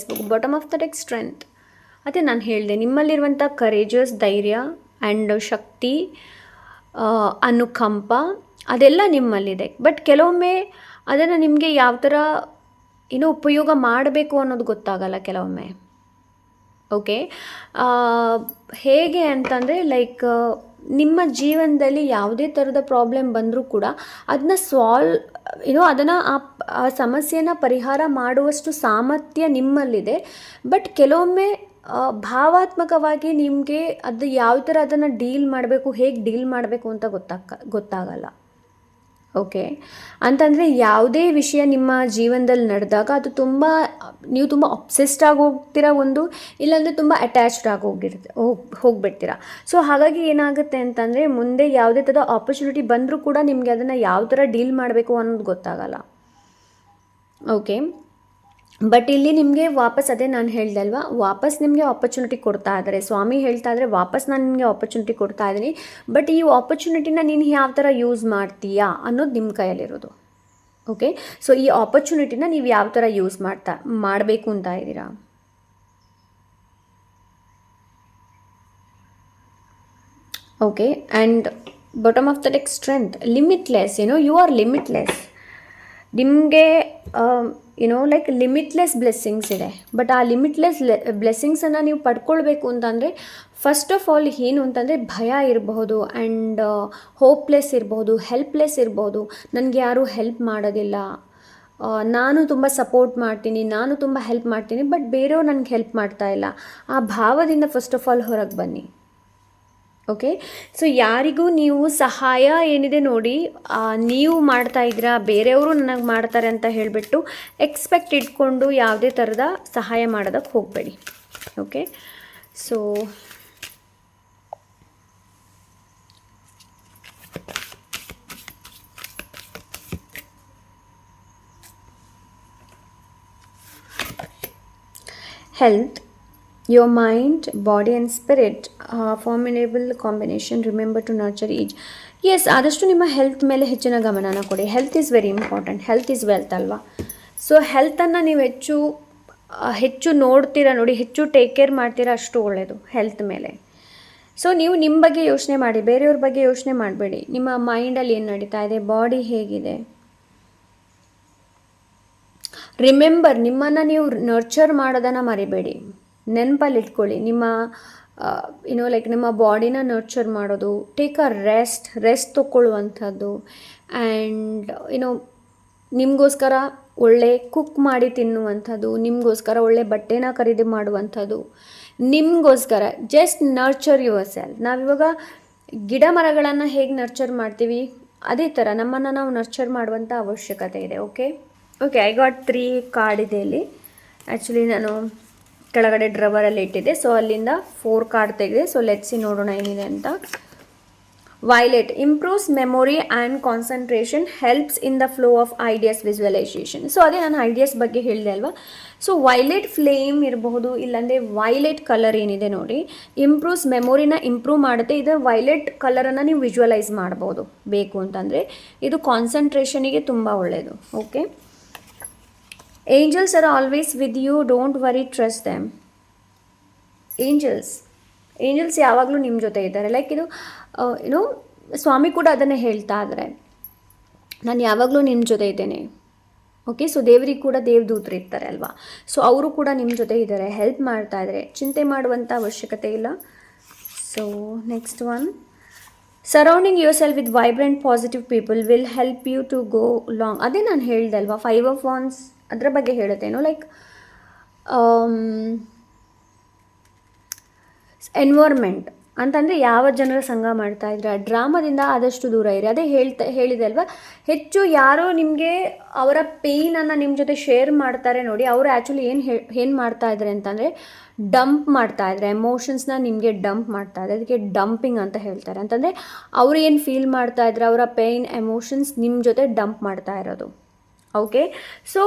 bottom of the deck strength. ಅದೇ ನಾನು ಹೇಳಿದೆ, ನಿಮ್ಮಲ್ಲಿರುವಂಥ ಕರೇಜಸ್, ಧೈರ್ಯ ಆ್ಯಂಡ್ ಶಕ್ತಿ, ಅನುಕಂಪ ಅದೆಲ್ಲ ನಿಮ್ಮಲ್ಲಿದೆ. ಬಟ್ ಕೆಲವೊಮ್ಮೆ ಅದನ್ನು ನಿಮಗೆ ಯಾವ ಥರ ಉಪಯೋಗ ಮಾಡಬೇಕು ಅನ್ನೋದು ಗೊತ್ತಾಗಲ್ಲ ಕೆಲವೊಮ್ಮೆ. ಓಕೆ, ಹೇಗೆ ಅಂತಂದರೆ, ಲೈಕ್ ನಿಮ್ಮ ಜೀವನದಲ್ಲಿ ಯಾವುದೇ ಥರದ ಪ್ರಾಬ್ಲಮ್ ಬಂದರೂ ಕೂಡ ಅದನ್ನ ಅದನ್ನು ಆ ಸಮಸ್ಯೆನ ಪರಿಹಾರ ಮಾಡುವಷ್ಟು ಸಾಮರ್ಥ್ಯ ನಿಮ್ಮಲ್ಲಿದೆ. ಬಟ್ ಕೆಲವೊಮ್ಮೆ ಭಾವಾತ್ಮಕವಾಗಿ ನಿಮಗೆ ಅದು ಯಾವ ಥರ ಅದನ್ನು ಡೀಲ್ ಮಾಡಬೇಕು, ಹೇಗೆ ಡೀಲ್ ಮಾಡಬೇಕು ಅಂತ ಗೊತ್ತಾಗಲ್ಲ. ಓಕೆ, ಅಂತಂದರೆ ಯಾವುದೇ ವಿಷಯ ನಿಮ್ಮ ಜೀವನದಲ್ಲಿ ನಡೆದಾಗ ಅದು ನೀವು ತುಂಬ ಅಬ್ಸೆಸ್ಡ್ ಆಗಿ ಹೋಗ್ತೀರಾ, ಇಲ್ಲಾಂದರೆ ತುಂಬ ಅಟ್ಯಾಚ್ಡ್ ಆಗಿ ಹೋಗ್ಬಿಡ್ತೀರಾ. ಸೊ ಹಾಗಾಗಿ ಏನಾಗುತ್ತೆ ಅಂತಂದರೆ, ಮುಂದೆ ಯಾವುದೇ ಥರದ ಆಪರ್ಚುನಿಟಿ ಬಂದರೂ ಕೂಡ ನಿಮಗೆ ಅದನ್ನು ಯಾವ ಥರ ಡೀಲ್ ಮಾಡಬೇಕು ಅನ್ನೋದು ಗೊತ್ತಾಗಲ್ಲ. ಓಕೆ, ಬಟ್ ಇಲ್ಲಿ ನಿಮಗೆ ವಾಪಸ್, ಅದೇ ನಾನು ಹೇಳ್ದೆ ಅಲ್ವಾ, ವಾಪಸ್ ನಿಮಗೆ ಆಪರ್ಚುನಿಟಿ ಕೊಡ್ತಾ ಇದ್ದಾರೆ. ಸ್ವಾಮಿ ಹೇಳ್ತಾ ಇದ್ದಾರೆ, ವಾಪಸ್ ನಾನು ನಿಮಗೆ ಆಪರ್ಚುನಿಟಿ ಕೊಡ್ತಾ ಇದ್ದೀನಿ. ಬಟ್ ಈ ಆಪರ್ಚುನಿಟಿನ ನೀನು ಯಾವ ಥರ ಯೂಸ್ ಮಾಡ್ತೀಯಾ ಅನ್ನೋದು ನಿಮ್ಮ ಕೈಯಲ್ಲಿರೋದು. ಓಕೆ, ಸೊ ಈ ಆಪರ್ಚುನಿಟಿನ ನೀವು ಯಾವ ಥರ ಯೂಸ್ ಮಾಡಬೇಕು ಅಂತ ಇದ್ದೀರಾ. Okay, and bottom of the deck strength, limitless. You are limitless. ನಿಮಗೆ ಲೈಕ್ ಲಿಮಿಟ್ಲೆಸ್ ಬ್ಲೆಸ್ಸಿಂಗ್ಸ್ ಇದೆ. ಬಟ್ ಆ ಲಿಮಿಟ್ಲೆಸ್ ಬ್ಲೆಸ್ಸಿಂಗ್ಸನ್ನು ನೀವು ಪಡ್ಕೊಳ್ಬೇಕು ಅಂತಂದರೆ, ಫಸ್ಟ್ ಆಫ್ ಆಲ್ ಏನು ಅಂತಂದರೆ, ಭಯ ಇರಬಹುದು ಆ್ಯಂಡ್ ಹೋಪ್ಲೆಸ್ ಇರಬಹುದು, ಹೆಲ್ಪ್ಲೆಸ್ ಇರಬಹುದು. ನನಗೆ ಯಾರೂ ಹೆಲ್ಪ್ ಮಾಡೋದಿಲ್ಲ, ನಾನು ತುಂಬ ಸಪೋರ್ಟ್ ಮಾಡ್ತೀನಿ, ನಾನು ತುಂಬ ಹೆಲ್ಪ್ ಮಾಡ್ತೀನಿ, ಬಟ್ ಬೇರೆಯವ್ರು ನನಗೆ ಹೆಲ್ಪ್ ಮಾಡ್ತಾ ಇಲ್ಲ. ಆ ಭಾವದಿಂದ ಫಸ್ಟ್ ಆಫ್ ಆಲ್ ಹೊರಗೆ ಬನ್ನಿ. ಓಕೆ, ಸೊ ಯಾರಿಗೂ ನೀವು ಸಹಾಯ ಏನಿದೆ ನೋಡಿ, ನೀವು ಮಾಡ್ತಾ ಇದ್ದೀರಾ, ಬೇರೆಯವರು ನನಗೆ ಮಾಡ್ತಾರೆ ಅಂತ ಹೇಳಿಬಿಟ್ಟು ಎಕ್ಸ್ಪೆಕ್ಟ್ ಇಟ್ಕೊಂಡು ಯಾವುದೇ ಥರದ ಸಹಾಯ ಮಾಡೋದಕ್ಕೆ ಹೋಗಬೇಡಿ. Okay, so health, your mind, body and spirit, formidable combination. Remember to nurture each. Yes, ಆದಷ್ಟು ನಿಮ್ಮ ಹೆಲ್ತ್ ಮೇಲೆ ಹೆಚ್ಚಿನ ಗಮನನ ಕೊಡಿ. Health is very important. Health is wealth ಅಲ್ವಾ? ಸೊ ಹೆಲ್ತನ್ನು ನೀವು ಹೆಚ್ಚು ನೋಡ್ತೀರಾ ನೋಡಿ, ಹೆಚ್ಚು ಟೇಕ್ ಕೇರ್ ಮಾಡ್ತೀರಾ, ಅಷ್ಟು ಒಳ್ಳೆಯದು ಹೆಲ್ತ್ ಮೇಲೆ. ಸೊ ನೀವು ನಿಮ್ಮ ಬಗ್ಗೆ ಯೋಚನೆ ಮಾಡಿ, ಬೇರೆಯವ್ರ ಬಗ್ಗೆ ಯೋಚನೆ ಮಾಡಬೇಡಿ. ನಿಮ್ಮ ಮೈಂಡಲ್ಲಿ ಏನು ನಡೀತಾ ಇದೆ, ಬಾಡಿ ಹೇಗಿದೆ. ರಿಮೆಂಬರ್, ನಿಮ್ಮನ್ನು ನೀವು ನರ್ಚರ್ ಮಾಡೋದನ್ನು ಮರಿಬೇಡಿ. ನೆನಪಲ್ಲಿ ಇಟ್ಕೊಳ್ಳಿ, ನಿಮ್ಮ ನಿಮ್ಮ ಬಾಡಿನ ನರ್ಚರ್ ಮಾಡೋದು, ಟೇಕ್ ಅ ರೆಸ್ಟ್ ತೊಗೊಳ್ಳುವಂಥದ್ದು. ಆ್ಯಂಡ್ ನಿಮಗೋಸ್ಕರ ಒಳ್ಳೆ ಕುಕ್ ಮಾಡಿ ತಿನ್ನುವಂಥದ್ದು, ನಿಮಗೋಸ್ಕರ ಒಳ್ಳೆ ಬಟ್ಟೆನ ಖರೀದಿ ಮಾಡುವಂಥದ್ದು, ನಿಮಗೋಸ್ಕರ ಜಸ್ಟ್ ನರ್ಚರ್ ಯುವರ್ ಸೆಲ್ಫ್. ನಾವಿವಾಗ ಗಿಡ ಮರಗಳನ್ನು ಹೇಗೆ ನರ್ಚರ್ ಮಾಡ್ತೀವಿ, ಅದೇ ಥರ ನಮ್ಮನ್ನು ನಾವು ನರ್ಚರ್ ಮಾಡುವಂಥ ಅವಶ್ಯಕತೆ ಇದೆ. ಓಕೆ, ಐ ಗಾಟ್ 3 ಕಾರ್ಡ್ ಇದೆ ಇಲ್ಲಿ. ಆ್ಯಕ್ಚುಲಿ ನಾನು ಕೆಳಗಡೆ ಡ್ರವರಲ್ಲಿ ಇಟ್ಟಿದ್ದೆ, ಸೊ ಅಲ್ಲಿಂದ 4 ಕಾರ್ಡ್ ತೆಗೆದೆ. ಸೊ ಲೆಟ್ಸಿ ನೋಡೋಣ ಏನಿದೆ ಅಂತ. Violet improves memory and concentration, helps in the flow of ideas visualisation. So ಅದೇ ನಾನು ಐಡಿಯಾಸ್ ಬಗ್ಗೆ ಹೇಳಿದೆ ಅಲ್ವಾ. ಸೊ ವೈಲೆಟ್ ಫ್ಲೇಮ್ ಇರಬಹುದು, ಇಲ್ಲಾಂದರೆ ವೈಲೆಟ್ ಕಲರ್ ಏನಿದೆ ನೋಡಿ, ಇಂಪ್ರೂವ್ಸ್ ಮೆಮೊರಿನ ಇಂಪ್ರೂವ್ ಮಾಡುತ್ತೆ. ಇದು ವೈಲೆಟ್ ಕಲರನ್ನು ನೀವು ವಿಜುವಲೈಸ್ ಮಾಡ್ಬೋದು ಬೇಕು ಅಂತಂದರೆ. ಇದು ಕಾನ್ಸಂಟ್ರೇಷನಿಗೆ ತುಂಬ ಒಳ್ಳೆಯದು. Okay, angels are always with you, don't worry, trust them. Angels ಯಾವಾಗಲೂ ನಿಮ್ಮ ಜೊತೆ ಇದ್ದಾರೆ. ಲೈಕ್ ಇದು ಸ್ವಾಮಿ ಕೂಡ ಅದನ್ನೇ ಹೇಳ್ತಾ ಇದ್ದಾರೆ, ನಾನು ಯಾವಾಗಲೂ ನಿಮ್ಮ ಜೊತೆ ಇದ್ದೇನೆ. ಓಕೆ, ಸೊ ದೇವರಿಗೆ ಕೂಡ ದೇವದೂತರು ಇರ್ತಾರೆ ಅಲ್ವಾ. ಸೊ ಅವರು ಕೂಡ ನಿಮ್ಮ ಜೊತೆ ಇದ್ದಾರೆ, ಹೆಲ್ಪ್ ಮಾಡ್ತಾ ಇದ್ದಾರೆ, ಚಿಂತೆ ಮಾಡುವಂಥ ಅವಶ್ಯಕತೆ ಇಲ್ಲ. So next one, surrounding yourself with vibrant positive people will help you to go long. ಅದೇ ನಾನು ಹೇಳಿದೆ ಅಲ್ವಾ, 5 of Wands ಅದರ ಬಗ್ಗೆ ಹೇಳುತ್ತೇನೋ. ಲೈಕ್ ಎನ್ವೈರ್ಮೆಂಟ್ ಅಂತಂದರೆ ಯಾವ ಜನರ ಸಂಘ ಮಾಡ್ತಾ ಇದ್ರೆ ಡ್ರಾಮಾದಿಂದ ಆದಷ್ಟು ದೂರ ಇರಿ. ಅದೇ ಹೇಳಿದೆ ಅಲ್ವಾ, ಹೆಚ್ಚು ಯಾರೋ ನಿಮಗೆ ಅವರ ಪೇಯ್ನನ್ನು ನಿಮ್ಮ ಜೊತೆ ಶೇರ್ ಮಾಡ್ತಾರೆ ನೋಡಿ, ಅವರು ಆ್ಯಕ್ಚುಲಿ ಏನು ಮಾಡ್ತಾ ಇದ್ದಾರೆ ಅಂತಂದರೆ ಡಂಪ್ ಮಾಡ್ತಾ ಇದ್ದಾರೆ, ಎಮೋಷನ್ಸ್ನ ನಿಮಗೆ ಡಂಪ್ ಮಾಡ್ತಾ ಇದ್ದಾರೆ. ಅದಕ್ಕೆ ಡಂಪಿಂಗ್ ಅಂತ ಹೇಳ್ತಾರೆ. ಅಂತಂದರೆ ಅವರು ಏನು ಫೀಲ್ ಮಾಡ್ತಾ ಇದ್ದಾರೆ, ಅವರ ಪೇಯ್ನ್ ಎಮೋಷನ್ಸ್ ನಿಮ್ಮ ಜೊತೆ ಡಂಪ್ ಮಾಡ್ತಾ ಇರೋದು. ಓಕೆ, ಸೊ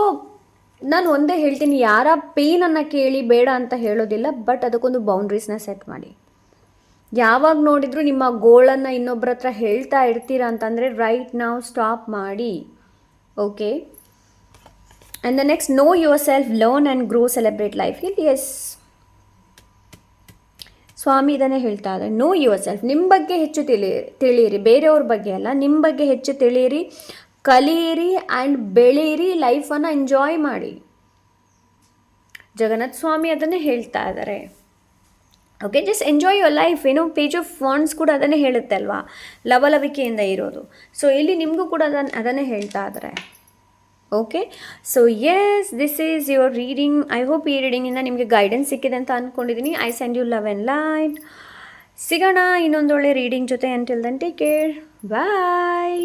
ನಾನು ಒಂದೇ ಹೇಳ್ತೀನಿ, ಯಾರ ಪೇಯ್ನನ್ನು ಕೇಳಿ ಬೇಡ ಅಂತ ಹೇಳೋದಿಲ್ಲ, ಬಟ್ ಅದಕ್ಕೊಂದು ಬೌಂಡ್ರೀಸ್ನ ಸೆಟ್ ಮಾಡಿ. ಯಾವಾಗ ನೋಡಿದರೂ ನಿಮ್ಮ ಗೋಳನ್ನು ಇನ್ನೊಬ್ಬರ ಹತ್ರ ಹೇಳ್ತಾ ಇರ್ತೀರಾ ಅಂತಂದರೆ ರೈಟ್ ನಾವು ಸ್ಟಾಪ್ ಮಾಡಿ. Okay, and the next, know your self, learn and grow, celebrate life. ಇಲ್ಲಿ ಎಸ್, ಸ್ವಾಮಿ ಇದನ್ನೇ ಹೇಳ್ತಾ ಇದ್ದಾರೆ, ನೋ ಯುವರ್ ಸೆಲ್ಫ್. ನಿಮ್ಮ ಬಗ್ಗೆ ಹೆಚ್ಚು ತಿಳಿಯಿರಿ, ಬೇರೆಯವ್ರ ಬಗ್ಗೆ ಅಲ್ಲ, ನಿಮ್ಮ ಬಗ್ಗೆ ಹೆಚ್ಚು ತಿಳಿಯಿರಿ, ಕಲಿಯಿರಿ ಆ್ಯಂಡ್ ಬೆಳೀರಿ, ಲೈಫನ್ನು ಎಂಜಾಯ್ ಮಾಡಿ. ಜಗನ್ನಾಥ ಸ್ವಾಮಿ ಅದನ್ನೇ ಹೇಳ್ತಾ ಇದ್ದಾರೆ. Okay, just enjoy your life. Page of wands ಕೂಡ ಅದನ್ನೇ ಹೇಳುತ್ತೆ ಅಲ್ವಾ, ಲವಲವಿಕೆಯಿಂದ ಇರೋದು. ಸೊ ಇಲ್ಲಿ ನಿಮಗೂ ಕೂಡ ಅದನ್ನೇ ಹೇಳ್ತಾ ಇದ್ದಾರೆ. Okay, so yes, this is your reading. I hope ಈ ರೀಡಿಂಗಿಂದ ನಿಮಗೆ ಗೈಡೆನ್ಸ್ ಸಿಕ್ಕಿದೆ ಅಂತ ಅಂದ್ಕೊಂಡಿದ್ದೀನಿ. I send you love and light. ಸಿಗೋಣ ಇನ್ನೊಂದೊಳ್ಳೆ ರೀಡಿಂಗ್ ಜೊತೆ. ಅಂಟಿಲ್ ದೆನ್ ಟೇಕ್ ಕೇರ್, ಬಾಯ್.